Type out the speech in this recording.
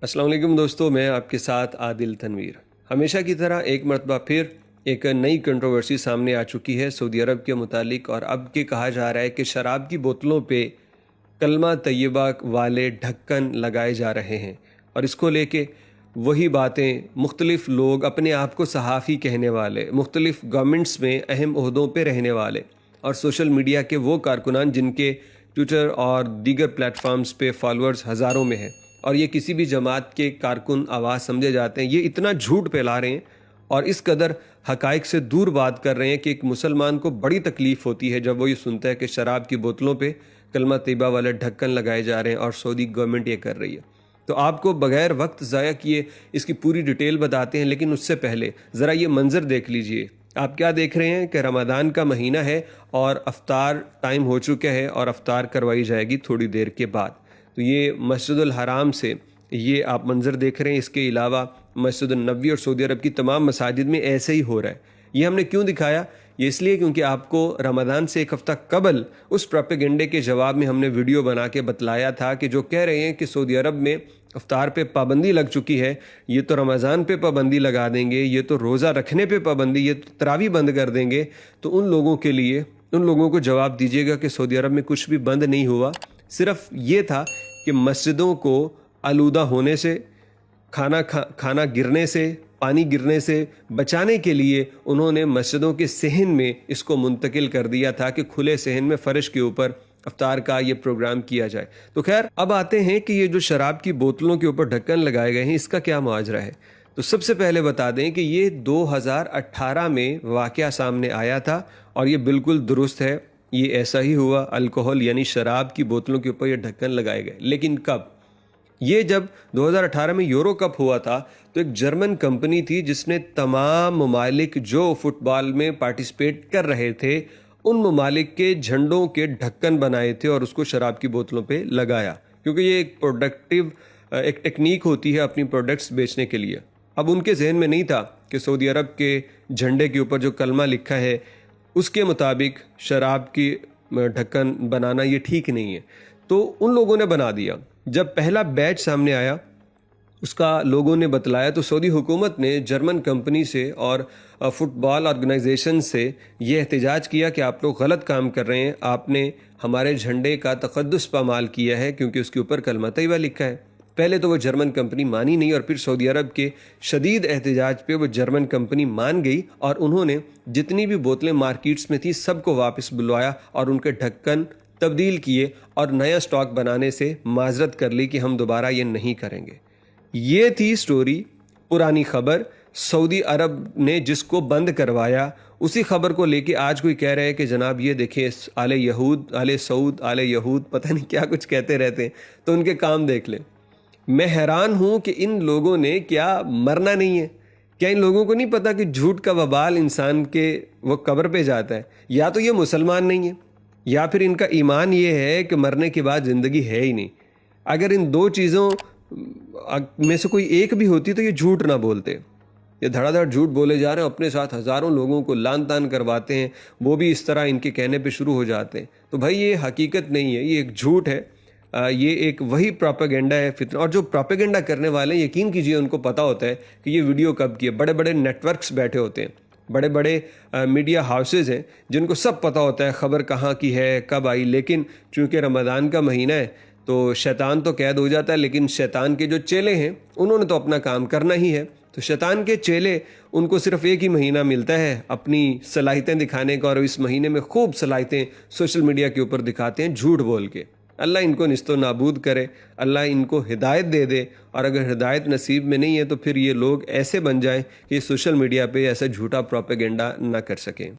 अस्सलाम वालेकुम दोस्तों, मैं आपके साथ आदिल तनवीर। हमेशा की तरह एक मरतबा फिर एक नई कंट्रोवर्सी सामने आ चुकी है सऊदी अरब के मुतालिक, और अब के कहा जा रहा है कि शराब की बोतलों पे कलमा तैयबा वाले ढक्कन लगाए जा रहे हैं। और इसको लेके वही बातें मुख्तलिफ लोग, अपने आप को सहाफ़ी कहने वाले, मुख्तलिफ गवर्नमेंट्स में अहम ओहदों पे रहने वाले और सोशल मीडिया के वो कारकुनान जिनके ट्विटर और दीगर प्लेटफॉर्म्स पे फॉलोअर्स हज़ारों में हैं और ये किसी भी जमात के कारकुन आवाज़ समझे जाते हैं, ये इतना झूठ फैला रहे हैं और इस कदर हकाइक से दूर बात कर रहे हैं कि एक मुसलमान को बड़ी तकलीफ़ होती है जब वो ये सुनता है कि शराब की बोतलों पे कलमा तैयबा वाले ढक्कन लगाए जा रहे हैं और सऊदी गवर्नमेंट ये कर रही है। तो आपको बगैर वक्त ज़ाया किए इसकी पूरी डिटेल बताते हैं, लेकिन उससे पहले ज़रा ये मंज़र देख लीजिए। आप क्या देख रहे हैं कि रमज़ान का महीना है और अफ्तार टाइम हो चुका है और अफ्तार करवाई जाएगी थोड़ी देर के बाद। तो ये मस्जिदुल हराम से ये आप मंज़र देख रहे हैं। इसके अलावा मस्जिद नबवी और सऊदी अरब की तमाम मसाजिद में ऐसे ही हो रहा है। ये हमने क्यों दिखाया? ये इसलिए क्योंकि आपको रमज़ान से एक हफ़्ता कबल उस प्रोपेगेंडे के जवाब में हमने वीडियो बना के बतलाया था कि जो कह रहे हैं कि सऊदी अरब में अफ्तार पे पाबंदी लग चुकी है, ये तो रमज़ान पे पाबंदी लगा देंगे, ये तो रोज़ा रखने पे पाबंदी, ये तो तरावी बंद कर देंगे। तो उन लोगों के लिए, उन लोगों को जवाब दीजिएगा कि सऊदी अरब में कुछ भी बंद नहीं हुआ। सिर्फ ये था कि मस्जिदों को आलूदा होने से, खाना गिरने से, पानी गिरने से बचाने के लिए उन्होंने मस्जिदों के सहन में इसको मुंतकिल कर दिया था कि खुले सहन में फ़र्श के ऊपर अफ्तार का ये प्रोग्राम किया जाए। तो खैर, अब आते हैं कि ये जो शराब की बोतलों के ऊपर ढक्कन लगाए गए हैं, इसका क्या मुआजरा है। तो सबसे पहले बता दें कि ये 2018 में वाक़या सामने आया था और ये बिल्कुल दुरुस्त है। ये ऐसा ही हुआ, अल्कोहल यानी शराब की बोतलों के ऊपर ये ढक्कन लगाए गए। लेकिन कब? ये जब 2018 में यूरो कप हुआ था तो एक जर्मन कंपनी थी जिसने तमाम ममालिक जो फुटबॉल में पार्टिसिपेट कर रहे थे उन ममालिक के झंडों के ढक्कन बनाए थे और उसको शराब की बोतलों पे लगाया, क्योंकि ये एक टेक्निक होती है अपनी प्रोडक्ट्स बेचने के लिए। अब उनके जहन में नहीं था कि सऊदी अरब के झंडे के ऊपर जो कलमा लिखा है उसके मुताबिक शराब की ढक्कन बनाना ये ठीक नहीं है। तो उन लोगों ने बना दिया। जब पहला बैच सामने आया, उसका लोगों ने बतलाया, तो सऊदी हुकूमत ने जर्मन कंपनी से और फुटबॉल ऑर्गेनाइजेशन से ये एहतजाज किया कि आप लोग गलत काम कर रहे हैं, आपने हमारे झंडे का तक़द्दुस पामाल किया है क्योंकि उसके ऊपर कलमा तैयबा लिखा है। पहले तो वो जर्मन कंपनी मानी नहीं और फिर सऊदी अरब के शदीद एहतजाज पे वो जर्मन कंपनी मान गई और उन्होंने जितनी भी बोतलें मार्केट्स में थी सबको वापस बुलवाया और उनके ढक्कन तब्दील किए और नया स्टॉक बनाने से माजरत कर ली कि हम दोबारा ये नहीं करेंगे। ये थी स्टोरी, पुरानी खबर। सऊदी अरब ने जिसको बंद करवाया उसी खबर को लेके आज कोई कह रहा है कि जनाब ये देखें, आले यहूद, आले सऊद, आले यहूद, पता नहीं क्या कुछ कहते रहते हैं, तो उनके काम देख लें। मैं हैरान हूं कि इन लोगों ने क्या मरना नहीं है? क्या इन लोगों को नहीं पता कि झूठ का वबाल इंसान के वो कब्र पे जाता है? या तो ये मुसलमान नहीं है या फिर इनका ईमान ये है कि मरने के बाद ज़िंदगी है ही नहीं। अगर इन दो चीज़ों में से कोई एक भी होती तो ये झूठ ना बोलते। ये धड़ाधड़ झूठ बोले जा रहे हैं, अपने साथ हज़ारों लोगों को लान तान करवाते हैं, वो भी इस तरह इनके कहने पे शुरू हो जाते हैं। तो भाई ये हकीकत नहीं है, ये एक झूठ है, ये एक वही प्रोपेगेंडा है, फितना। और जो प्रोपेगेंडा करने वाले हैं, यकीन कीजिए उनको पता होता है कि ये वीडियो कब की है। बड़े बड़े नेटवर्क्स बैठे होते हैं, बड़े बड़े मीडिया हाउसेज हैं जिनको सब पता होता है खबर कहाँ की है, कब आई। लेकिन चूँकि रमज़ान का महीना है तो शैतान तो कैद हो जाता है, लेकिन शैतान के जो चेले हैं उन्होंने तो अपना काम करना ही है। तो शैतान के चेले, उनको सिर्फ एक ही महीना मिलता है अपनी सलाहियतें दिखाने का, और इस महीने में खूब सलाहियतें सोशल मीडिया के ऊपर दिखाते हैं झूठ बोल के। अल्लाह इनको निस्तो नाबूद करे, अल्लाह इनको हिदायत दे दे। और अगर हिदायत नसीब में नहीं है तो फिर ये लोग ऐसे बन जाएं कि सोशल मीडिया पे ऐसा झूठा प्रोपेगेंडा ना कर सकें।